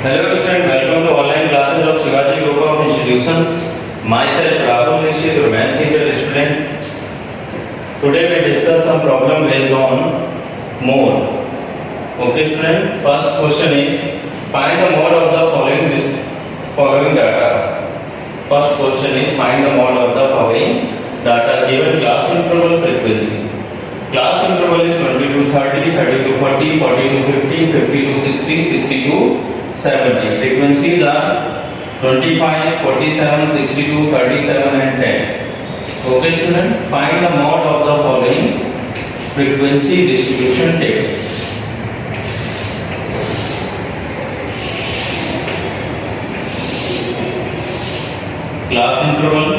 Hello student, welcome to online classes of Shivaji Group of Institutions. Myself Rahul Nishit, your maths teacher student. Today we discuss some problem based on mode. Okay student, first question is find the mode of the following data. First question is find the mode of the following data given class interval frequency. Class interval is 20 to 30, 30 to 40, 40 to 50, 50 to 60, 60 to 70. Frequencies are 25, 47, 62, 37 and 10. Okay student, find the mode of the following frequency distribution table. Class interval,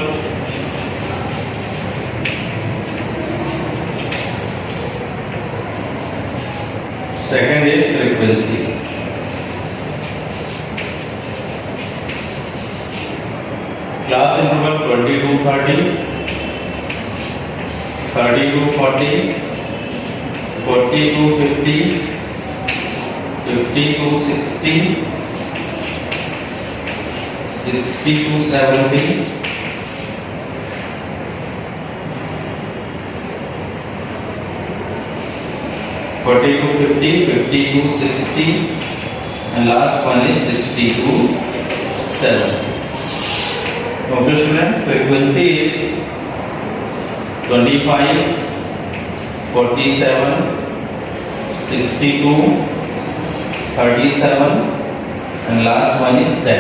second is frequency. Class interval 20 to 30, 30 to 40, 40 to 50, 50 to 60, 60 to 70, 40 to 50, 50 to 60, and last one is 60 to 70. Okay student, frequency is 25, 47, 62, 37 and last one is 10.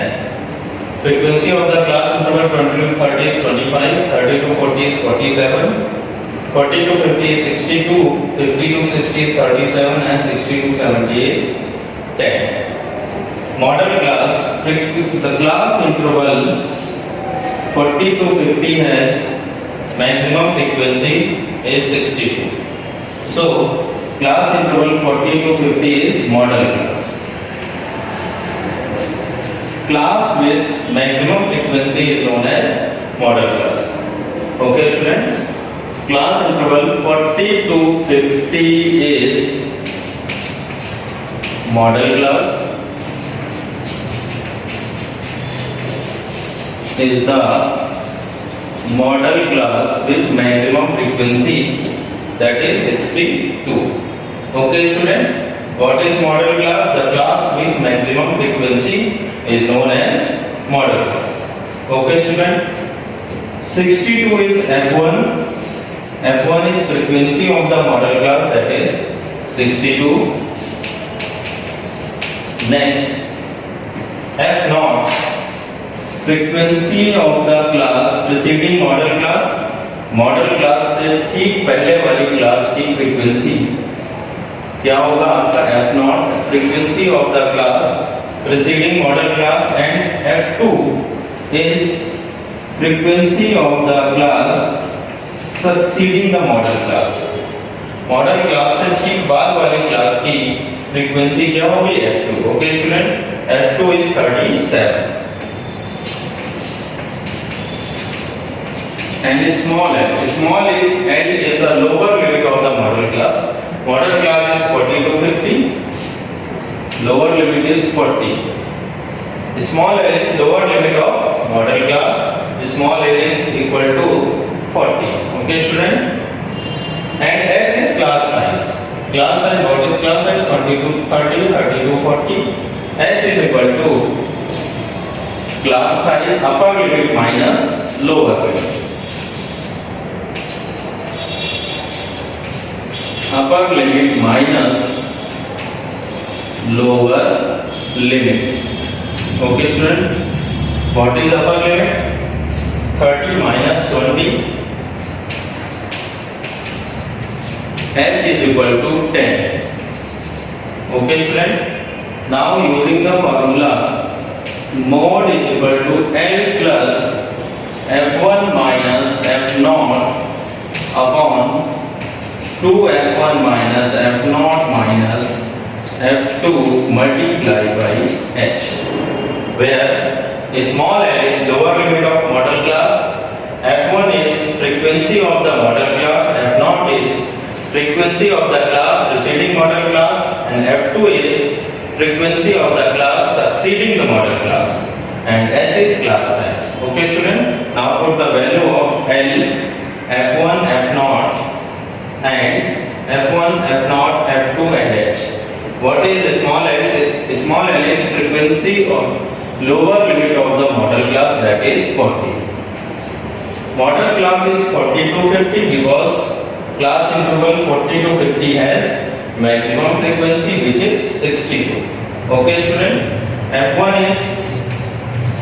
Frequency of the class interval 20 to 30 is 25, 30 to 40 is 47, 40 to 50 is 62, 50 to 60 is 37 and 60 to 70 is 10. Model class, the class interval 40 to 50 has maximum frequency is 62. So class interval 40 to 50 is model class. Class with maximum frequency is known as model class. Okay students, class interval 40 to 50 is model class. Is the model class with maximum frequency, that is 62. Okay student, what is model class? The class with maximum frequency is known as model class. Okay student, 62 is F1. F1 is frequency of the model class, that is 62. Next, F0, frequency of the class preceding model class से ठीक पहले वाली class की frequency क्या होगा आपका F0, frequency of the class preceding model class, and F2 is frequency of the class succeeding the model class से ठीक बाद वाली क्लास की फ्रीक्वेंसी क्या होगी F2. Okay student, F2 is 37. And small l is the lower limit of the model class. Model class is 40 to 50. Lower limit is 40. Small l is lower limit of model class. Small l is equal to 40. Okay, student. And h is class size. Class size, what is class size? 20 to 30, 30 to 40. H is equal to class size upper limit minus lower limit. Upper limit minus lower limit. Okay student, what is upper limit? 30 minus 20. H is equal to 10. Okay student, now using the formula mode is equal to L plus F1 minus F0 upon 2F1 minus F0 minus F2 multiplied by H, where small l is lower limit of model class, F1 is frequency of the model class, F0 is frequency of the class preceding model class, and F2 is frequency of the class succeeding the model class, and H is class size. Okay student, now put the value of L, F1, F0 and F1, F0, F2 and H. What is small l? Small l is frequency of lower limit of the model class, that is 40. Model class is 40 to 50 because class interval 40 to 50 has maximum frequency which is 62. Okay student, F1 is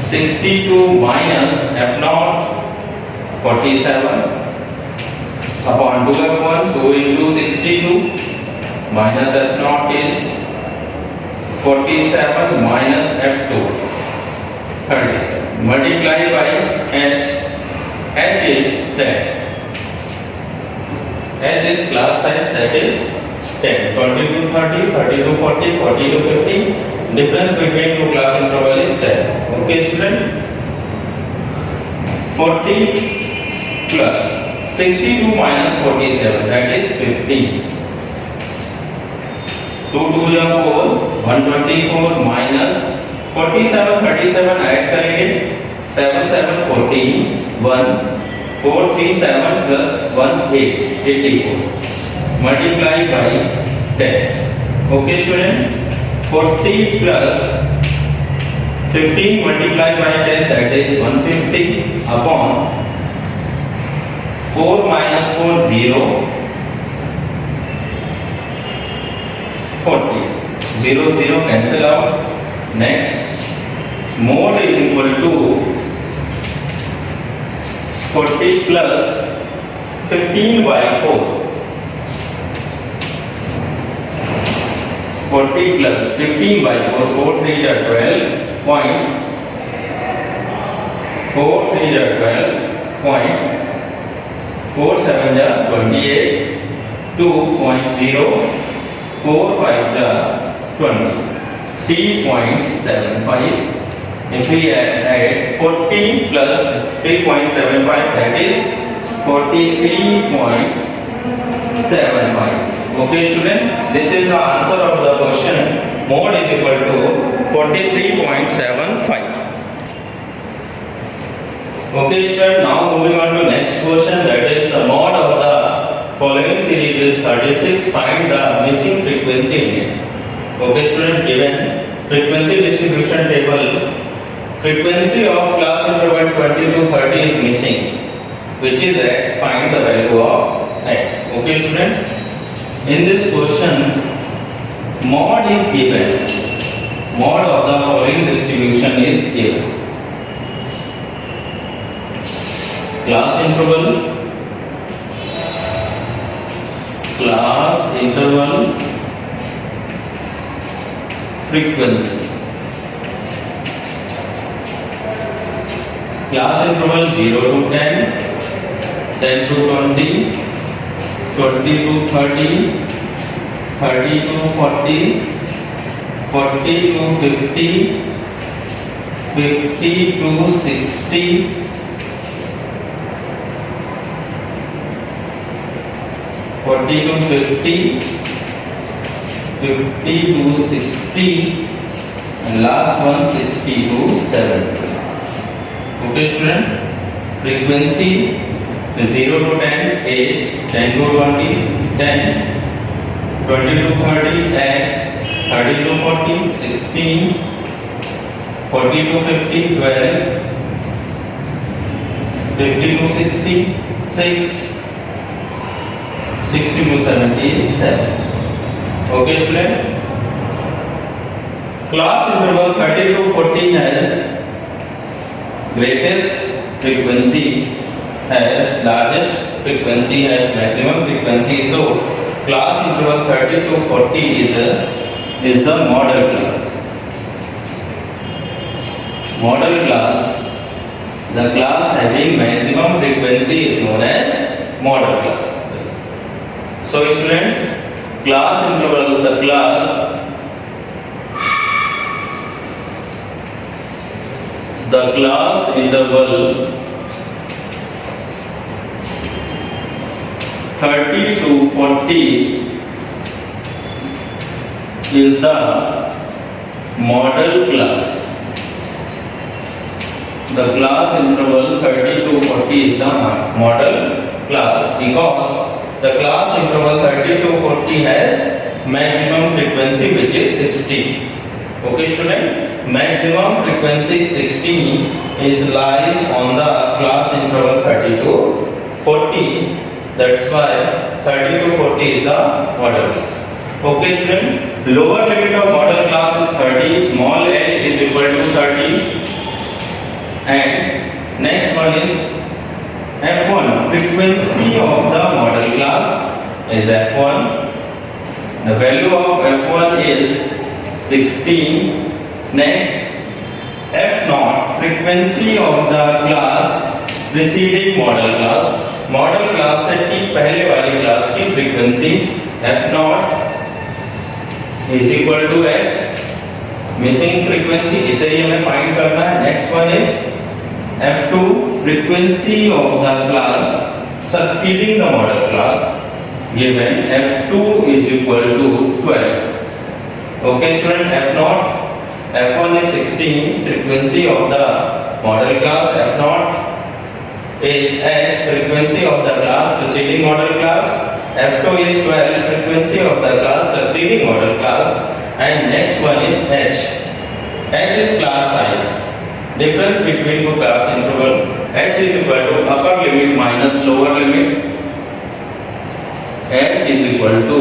62 minus F0 47 upon 2F1, 2 into 62 minus F0 is 47 minus F2 37 multiply by H. H is 10. H is class size, that is 10. 20 to 30, 30 to 40, 40 to 50. Difference between two class interval is 10. Okay student? 40 plus 62 minus 47, that is 50. 2 2 या 4, 124 minus 47, 37 add करेंगे 7 7 14 1 4 3 7 plus 1 8 84 multiply by 10. Okay student, 40 plus 15 multiply by 10, that is 150 upon 4 minus 4 0 40 0 0 cancel out. Next, mode is equal to 40 plus 15 by 4. 40 plus 15 by 4, 4 3 are 12 point 4 3 are 12 point 4 7 are 28 2.0 4 5 are 20 3.75. If we add 40 plus 3.75, that is 43.75. Okay student, this is the answer of the question. Mode is equal to 43.75. Okay student, now moving on to next question, that is the mode of the following series is 36. Find the missing frequency in it. Okay student, given frequency distribution table, frequency of class interval 20 to 30 is missing, which is x. Find the value of x. Okay student, in this question mod is given, mod of the following distribution is given. Class interval frequency. Class interval 0 to 10, 10 to 20, 20 to 30, 30 to 40, 40 to 50, 50 to 60, 40 to 50, 50 to 60, and last one 60 to 70. Okay student, frequency 0 to 10, 8, 10 to 20, 10, 20 to 30, x, 30 to 40, 16, 40 to 50, 12, 50 to 60, 6, 60 to 77. Okay student, class interval 30 to 40 has greatest frequency, has largest frequency, has maximum frequency. So class interval 30 to 40 is the model class. Model class, the class having maximum frequency is known as model class. So student, class interval, the class interval 30 to 40 is the model class. The class interval 30 to 40 is the model class because the class interval 30 to 40 has maximum frequency which is 60. Okay student, maximum frequency 16 is lies on the class interval 30 to 40. That's why 30 to 40 is the model class. Okay student, lower limit of model class is 30, small h is equal to 30, and next one is f1, frequency of the model class is f1. The value of f1 is 16. Next, f0, frequency of the class preceding model class. Model class से ठीक पहले वाली class की frequency f0 is equal to x. Missing frequency इसे ही हमें find करना है. Next one is f2, frequency of the class succeeding the model class given f2 is equal to 12. Okay student, f0, f1 is 16, frequency of the model class, f0 is x, frequency of the class preceding model class, f2 is 12, frequency of the class succeeding model class, and next one is h. H is class size, difference between two class interval. H is equal to upper limit minus lower limit. H is equal to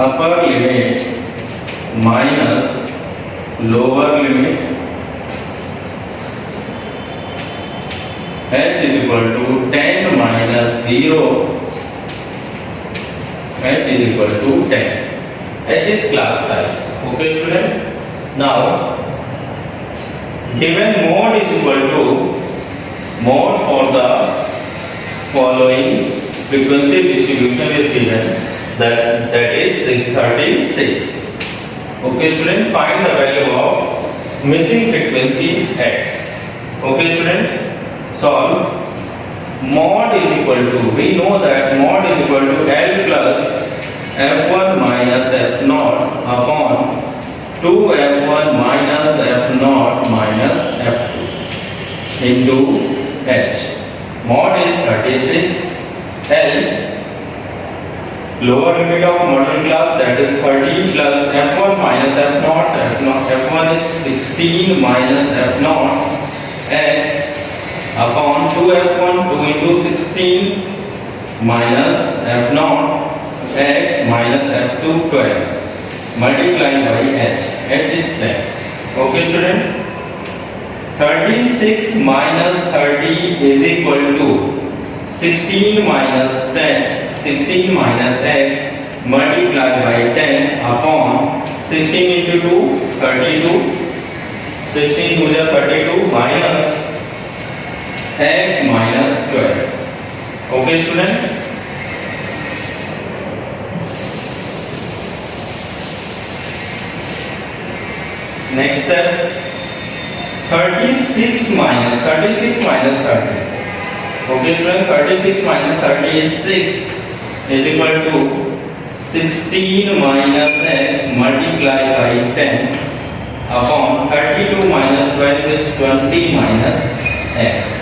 upper limit minus lower limit. H is equal to 10 minus 0. H is equal to 10. H is class size. Okay student. Now given mode is equal to mode for the following frequency distribution is given, that is 636. Okay student, find the value of missing frequency x. Okay student, solve. Mod is equal to, we know that mod is equal to L plus f1 minus f0 upon 2f1 minus f0 minus f2 into h. Mod is 36. L, lower limit of model class, that is 30 plus f1 minus f0, f1 is 16 minus f0 x upon 2f1, 2 into 16 minus f0 x minus f2 12 multiplied by h. H is 10. Okay student, 36 minus 30 is equal to 16 minus 10, 16 minus x multiplied by 10 upon 16 into 2, 32, 16 to the 32 minus x minus 12. Okay student, next step, 36 minus 30. Okay student, 36 minus 30 is 6 is equal to 16 minus x multiplied by 10 upon 32 minus 12 is 20 minus x.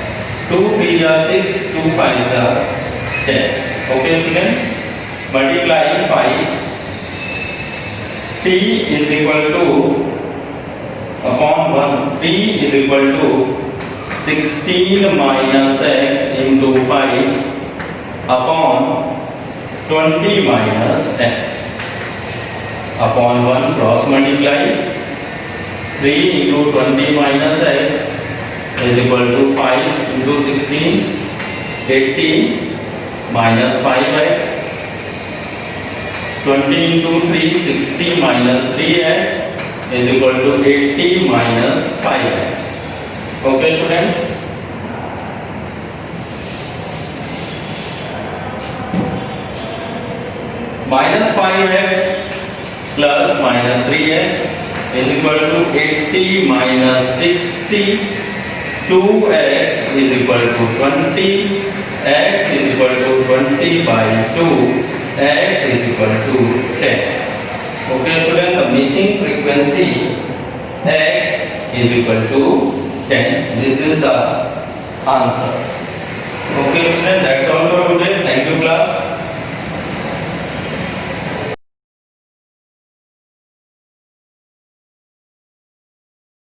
2 3 are 6, 2 5 are 10. Okay student, multiply 5. T is equal to upon 1, T is equal to 16 minus x into 5 upon 20 minus x upon 1, cross multiply. 3 into 20 minus x is equal to 5 into 16, 80 minus 5x, 20 into 3, 60 minus 3x is equal to 80 minus 5x. Okay student, minus 5x plus minus 3x is equal to 80 minus 60. 2x is equal to 20, x is equal to 20 by 2, x is equal to 10. Okay, student, the missing frequency x is equal to 10. This is the answer. Okay, student, that's all for today. Thank you, class.